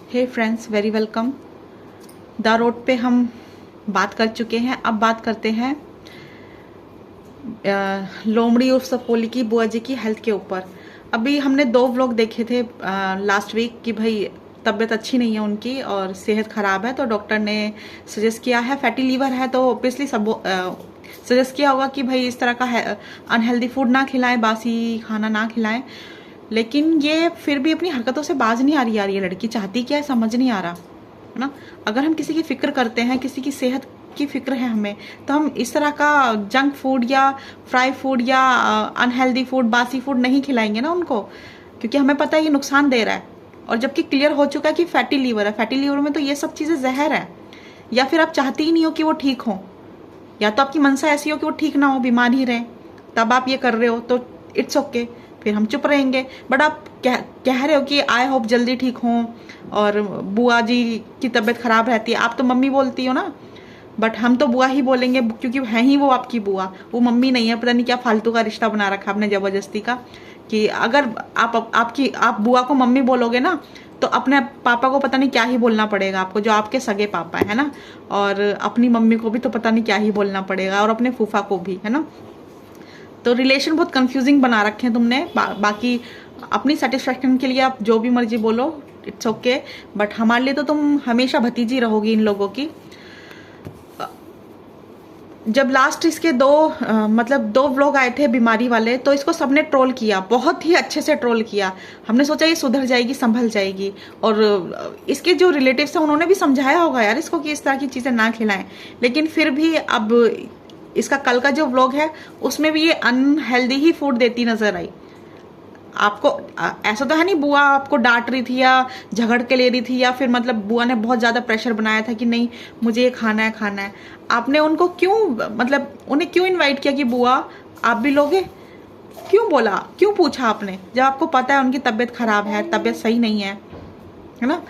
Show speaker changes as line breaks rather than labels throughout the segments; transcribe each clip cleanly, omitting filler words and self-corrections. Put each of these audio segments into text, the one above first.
Hey friends, very welcome. The road पे हम बात कर चुके हैं। अब बात करते हैं लोमड़ी उर्फ सपोली की बुआ जी की हेल्थ के ऊपर। अभी हमने 2 व्लॉग देखे थे लास्ट वीक कि भाई तबीयत अच्छी नहीं है उनकी और सेहत ख़राब है, तो डॉक्टर ने सजेस्ट किया है, फैटी लीवर है तो ऑब्वियसली सब सजेस्ट किया होगा कि भाई इस तरह का अनहेल्दी फूड ना खिलाएं, बासी खाना ना खिलाएं। लेकिन ये फिर भी अपनी हरकतों से बाज नहीं आ रही यार। ये लड़की चाहती क्या है समझ नहीं आ रहा है ना। अगर हम किसी की फिक्र करते हैं, किसी की सेहत की फिक्र है हमें, तो हम इस तरह का जंक फूड या फ्राई फूड या अनहेल्दी फूड, बासी फूड नहीं खिलाएंगे ना उनको, क्योंकि हमें पता है ये नुकसान दे रहा है। और जबकि क्लियर हो चुका है कि फैटी लीवर है, फैटी लीवर में तो ये सब चीज़ें जहर है। या फिर आप चाहती ही नहीं हो कि वो ठीक हो, या तो आपकी मनसा ऐसी हो कि वो ठीक ना हो, बीमार ही रहे, तब आप ये कर रहे हो, तो इट्स ओके, फिर हम चुप रहेंगे। बट आप कह रहे हो कि आई होप जल्दी ठीक हों, और बुआ जी की तबीयत खराब रहती है, आप तो मम्मी बोलती हो ना, बट हम तो बुआ ही बोलेंगे क्योंकि है ही वो आपकी बुआ, वो मम्मी नहीं है। पता नहीं क्या फालतू का रिश्ता बना रखा आपने जबरदस्ती का, कि अगर आप बुआ को मम्मी बोलोगे ना, तो अपने पापा को पता नहीं क्या ही बोलना पड़ेगा आपको, जो आपके सगे पापा है ना, और अपनी मम्मी को भी तो पता नहीं क्या ही बोलना पड़ेगा, और अपने फूफा को भी, है ना। तो रिलेशन बहुत कंफ्यूजिंग बना रखे हैं तुमने। बाकी अपनी सेटिस्फेक्शन के लिए आप जो भी मर्जी बोलो, इट्स ओके, बट हमारे लिए तो तुम हमेशा भतीजी रहोगी इन लोगों की। जब लास्ट इसके मतलब 2 व्लॉग आए थे बीमारी वाले, तो इसको सबने ट्रोल किया, बहुत ही अच्छे से ट्रोल किया। हमने सोचा ये सुधर जाएगी, संभल जाएगी, और इसके जो रिलेटिव्स हैं उन्होंने भी समझाया होगा यार इसको कि इस तरह की चीज़ें ना खिलाएं। लेकिन फिर भी अब इसका कल का जो व्लॉग है उसमें भी ये अनहेल्दी ही फूड देती नजर आई आपको। ऐसा तो है नहीं बुआ आपको डांट रही थी या झगड़ के ले रही थी, या फिर मतलब बुआ ने बहुत ज्यादा प्रेशर बनाया था कि नहीं मुझे ये खाना है खाना है। आपने उनको क्यों, मतलब उन्हें क्यों इनवाइट किया कि बुआ आप भी लोगे? क्यों बोला, क्यों पूछा आपने, जब आपको पता है उनकी तबीयत खराब है, तबीयत सही नहीं है ना।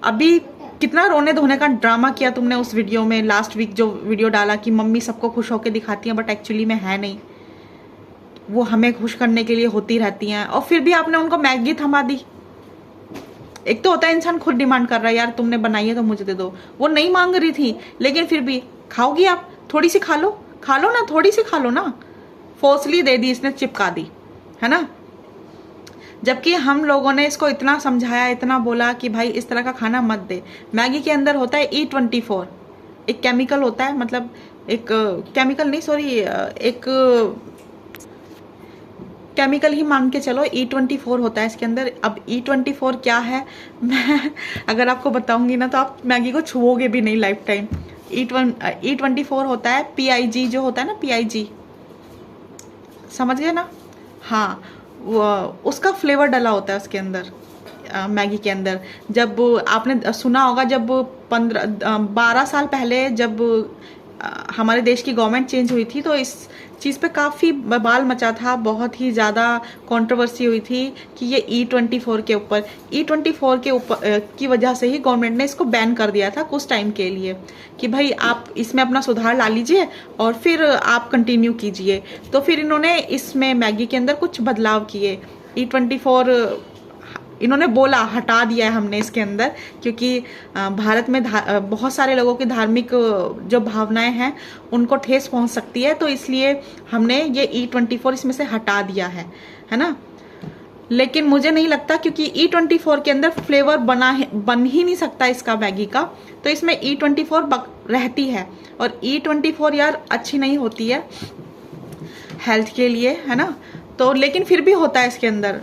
अभी कितना रोने धोने का ड्रामा किया तुमने उस वीडियो में, लास्ट वीक जो वीडियो डाला कि मम्मी सबको खुश होकर दिखाती हैं, बट एक्चुअली में है नहीं, वो हमें खुश करने के लिए होती रहती हैं। और फिर भी आपने उनको मैगी थमा दी। एक तो होता है इंसान खुद डिमांड कर रहा है, यार तुमने बनाई है तो मुझे दे दो, वो नहीं मांग रही थी, लेकिन फिर भी खाओगी आप, थोड़ी सी खा लो ना, थोड़ी सी खा लो ना। फोर्सली दे दी इसने, चिपका दी, है ना। जबकि हम लोगों ने इसको इतना समझाया, इतना बोला कि भाई इस तरह का खाना मत दे। मैगी के अंदर होता है E24, एक केमिकल होता है, मतलब एक केमिकल नहीं, सॉरी, एक केमिकल ही मान के चलो, E24 होता है इसके अंदर। अब E24 क्या है, मैं अगर आपको बताऊंगी ना तो आप मैगी को छुओगे भी नहीं लाइफ टाइम। E24 होता है PIG, जो होता है ना PIG, समझ गए ना। हाँ, वो उसका फ्लेवर डला होता है उसके अंदर, मैगी के अंदर। जब आपने सुना होगा, जब 12 साल पहले जब हमारे देश की गवर्नमेंट चेंज हुई थी, तो इस चीज़ पे काफ़ी बवाल मचा था, बहुत ही ज़्यादा कंट्रोवर्सी हुई थी कि ये E24 के ऊपर, E24 के ऊपर की वजह से ही गवर्नमेंट ने इसको बैन कर दिया था कुछ टाइम के लिए, कि भाई आप इसमें अपना सुधार ला लीजिए और फिर आप कंटिन्यू कीजिए। तो फिर इन्होंने इसमें मैगी के अंदर कुछ बदलाव किए। E24 इन्होंने बोला हटा दिया है हमने इसके अंदर, क्योंकि भारत में बहुत सारे लोगों की धार्मिक जो भावनाएं हैं उनको ठेस पहुंच सकती है, तो इसलिए हमने ये E24 इसमें से हटा दिया है ना। लेकिन मुझे नहीं लगता, क्योंकि E24 के अंदर फ्लेवर बन ही नहीं सकता इसका मैगी का, तो इसमें E24 रहती है। और E24 यार अच्छी नहीं होती है हेल्थ के लिए, है ना। तो लेकिन फिर भी होता है इसके अंदर,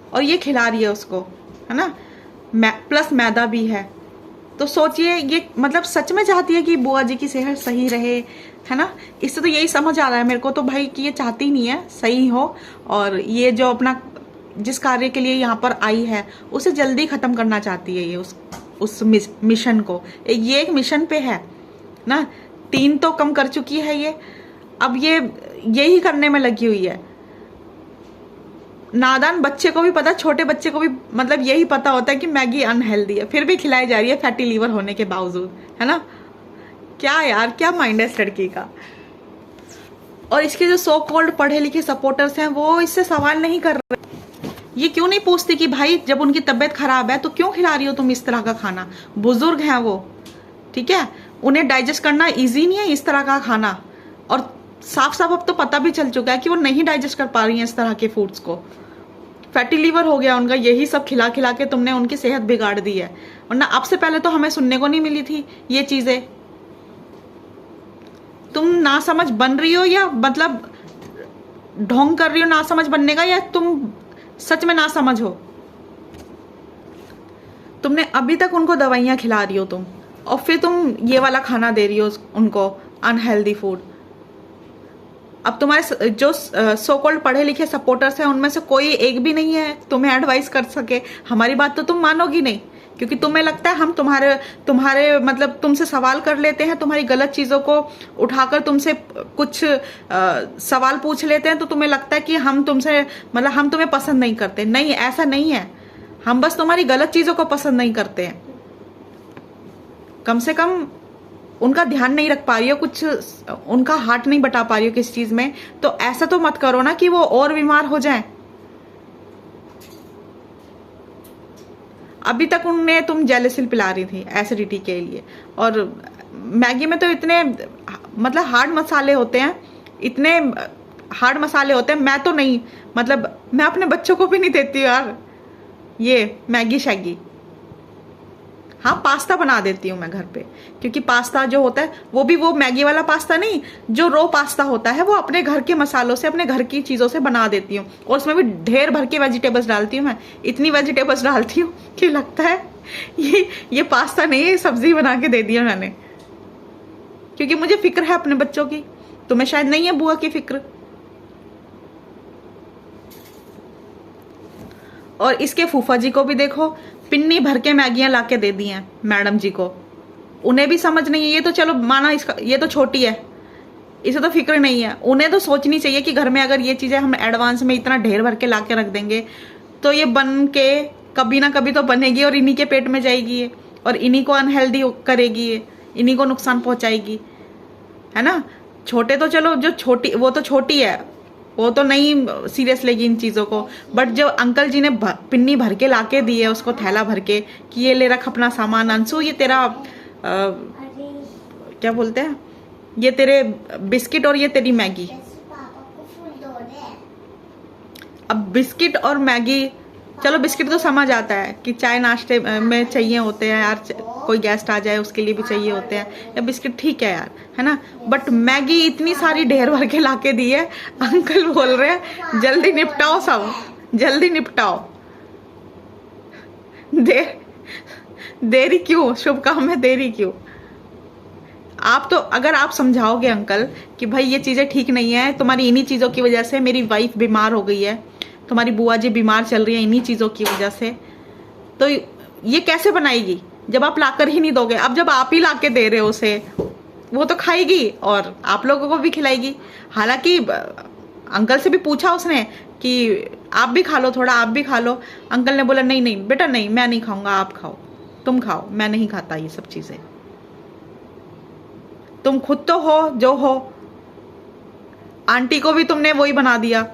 और ये खिला रही है उसको, है ना, प्लस मैदा भी है। तो सोचिए, ये मतलब सच में चाहती है कि बुआ जी की सेहत सही रहे, है ना। इससे तो यही समझ आ रहा है मेरे को तो भाई कि ये चाहती नहीं है सही हो, और ये जो अपना जिस कार्य के लिए यहाँ पर आई है उसे जल्दी खत्म करना चाहती है ये उस मिशन को। ये एक मिशन पे है ना, 3 तो कम कर चुकी है ये, अब ये यही करने में लगी हुई है। नादान बच्चे को भी पता, छोटे बच्चे को भी मतलब यही पता होता है कि मैगी अनहेल्दी है, फिर भी खिलाई जा रही है फैटी लीवर होने के बावजूद, है ना। क्या यार, क्या माइंड है इस लड़की का। और इसके जो सो कॉल्ड पढ़े लिखे सपोर्टर्स हैं वो इससे सवाल नहीं कर रहे, ये क्यों नहीं पूछती कि भाई जब उनकी तबीयत खराब है तो क्यों खिला रही हो तुम इस तरह का खाना? बुजुर्ग हैं वो, ठीक है, उन्हें डाइजेस्ट करना इजी नहीं है इस तरह का खाना। और साफ साफ अब तो पता भी चल चुका है कि वो नहीं डाइजेस्ट कर पा रही हैं इस तरह के फूड्स को। फैटी लीवर हो गया उनका, यही सब खिला खिला के तुमने उनकी सेहत बिगाड़ दी है। वरना अब से पहले तो हमें सुनने को नहीं मिली थी ये चीजें। तुम ना समझ बन रही हो या मतलब ढोंग कर रही हो ना समझ बनने का, या तुम सच में ना समझ हो? तुमने अभी तक उनको दवाइयां खिला रही हो तुम, और फिर तुम ये वाला खाना दे रही हो उनको, अनहेल्दी फूड। अब तुम्हारे जो सो कॉल्ड पढ़े लिखे सपोर्टर्स हैं उनमें से कोई एक भी नहीं है तुम्हें एडवाइस कर सके। हमारी बात तो तुम मानोगी नहीं, क्योंकि तुम्हें लगता है हम तुम्हारे मतलब तुमसे सवाल कर लेते हैं, तुम्हारी गलत चीजों को उठाकर तुमसे कुछ सवाल पूछ लेते हैं, तो तुम्हें लगता है कि हम तुमसे मतलब हम तुम्हें पसंद नहीं करते। नहीं, ऐसा नहीं है, हम बस तुम्हारी गलत चीजों को पसंद नहीं करते हैं। कम से कम उनका ध्यान नहीं रख पा रही हो, कुछ उनका हाथ नहीं बटा पा रही हो किस चीज में, तो ऐसा तो मत करो ना कि वो और बीमार हो जाएं। अभी तक उन्हें तुम जेलिसिल पिला रही थी एसिडिटी के लिए, और मैगी में तो इतने मतलब हार्ड मसाले होते हैं, इतने हार्ड मसाले होते हैं। मैं तो नहीं, मतलब मैं अपने बच्चों को भी नहीं देती यार ये मैगी शैगी। हाँ, पास्ता बना देती हूँ मैं घर पे, क्योंकि पास्ता जो होता है वो भी वो मैगी वाला पास्ता नहीं, जो रो पास्ता होता है वो अपने घर के मसालों से, अपने घर की चीज़ों से बना देती हूँ। और उसमें भी ढेर भर के वेजिटेबल्स डालती हूँ मैं, इतनी वेजिटेबल्स डालती हूँ कि लगता है ये पास्ता नहीं है, सब्जी बना के दे दिया मैंने, क्योंकि मुझे फिक्र है अपने बच्चों की। तुम्हें शायद नहीं है बुआ की फिक्र। और इसके फूफा जी को भी देखो, पिन्नी भर के मैगियां लाके दे दी हैं मैडम जी को। उन्हें भी समझ नहीं है, ये तो चलो माना इसका, ये तो छोटी है, इसे तो फिक्र नहीं है। उन्हें तो सोचनी चाहिए कि घर में अगर ये चीजें हम एडवांस में इतना ढेर भर के लाके रख देंगे तो ये बन के कभी ना कभी तो बनेगी और इन्हीं के पेट में जाएगी ये, और इन्हीं को अनहेल्दी करेगी ये, इन्हीं को नुकसान पहुंचाएगी, है ना। छोटे तो चलो, जो छोटी वो तो छोटी है, वो तो नहीं सीरियस लेगी इन चीज़ों को, बट जो अंकल जी ने पिन्नी भर के लाके दी है उसको, थैला भर के कि ये ले रख अपना सामान, अंशु ये तेरा क्या बोलते हैं, ये तेरे बिस्किट और ये तेरी मैगी। अब बिस्किट और मैगी, चलो बिस्किट तो समझ आता है कि चाय नाश्ते में चाहिए होते हैं यार, कोई गेस्ट आ जाए उसके लिए भी चाहिए होते हैं, या बिस्किट ठीक है यार, है ना। बट मैगी इतनी सारी ढेर भर के लाके दी है, अंकल बोल रहे हैं जल्दी निपटाओ, सब जल्दी निपटाओ। देरी क्यों, शुभ काम में देरी क्यों? आप तो अगर आप समझाओगे अंकल कि भाई ये चीजें ठीक नहीं है, तुम्हारी इन्हीं चीजों की वजह से मेरी वाइफ बीमार हो गई है, तुम्हारी बुआ जी बीमार चल रही है इन्हीं चीजों की वजह से, तो ये कैसे बनाएगी जब आप लाकर ही नहीं दोगे। अब जब आप ही लाके दे रहे हो उसे, वो तो खाएगी और आप लोगों को भी खिलाएगी। हालांकि अंकल से भी पूछा उसने कि आप भी खा लो थोड़ा, आप भी खा लो। अंकल ने बोला नहीं नहीं बेटा नहीं, मैं नहीं खाऊंगा, आप खाओ, तुम खाओ, मैं नहीं खाता ये सब चीजें। तुम खुद तो हो जो हो, आंटी को भी तुमने वही बना दिया।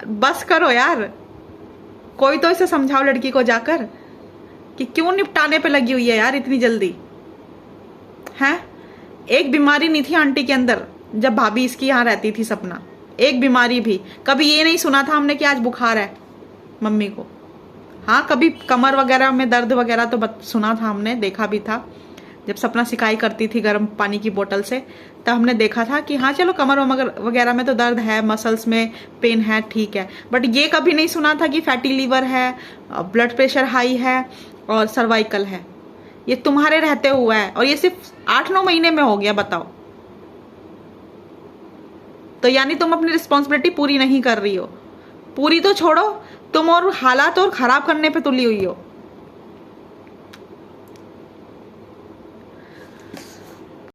बस करो यार, कोई तो इसे समझाओ लड़की को जाकर कि क्यों निपटाने पे लगी हुई है यार इतनी जल्दी, हैं। एक बीमारी नहीं थी आंटी के अंदर जब भाभी इसकी यहाँ रहती थी सपना, एक बीमारी भी। कभी ये नहीं सुना था हमने कि आज बुखार है मम्मी को। हाँ, कभी कमर वगैरह में दर्द वगैरह तो सुना था हमने, देखा भी था जब सपना सिकाई करती थी गर्म पानी की बोतल से, तब हमने देखा था कि हाँ चलो कमर वगैरह में तो दर्द है, मसल्स में पेन है, ठीक है। बट ये कभी नहीं सुना था कि फैटी लीवर है, ब्लड प्रेशर हाई है और सर्वाइकल है। ये तुम्हारे रहते हुआ है, और ये सिर्फ 8-9 महीने में हो गया, बताओ। तो यानी तुम अपनी रिस्पॉन्सिबिलिटी पूरी नहीं कर रही हो। पूरी तो छोड़ो, तुम और हालात और खराब करने पे तुली हुई हो।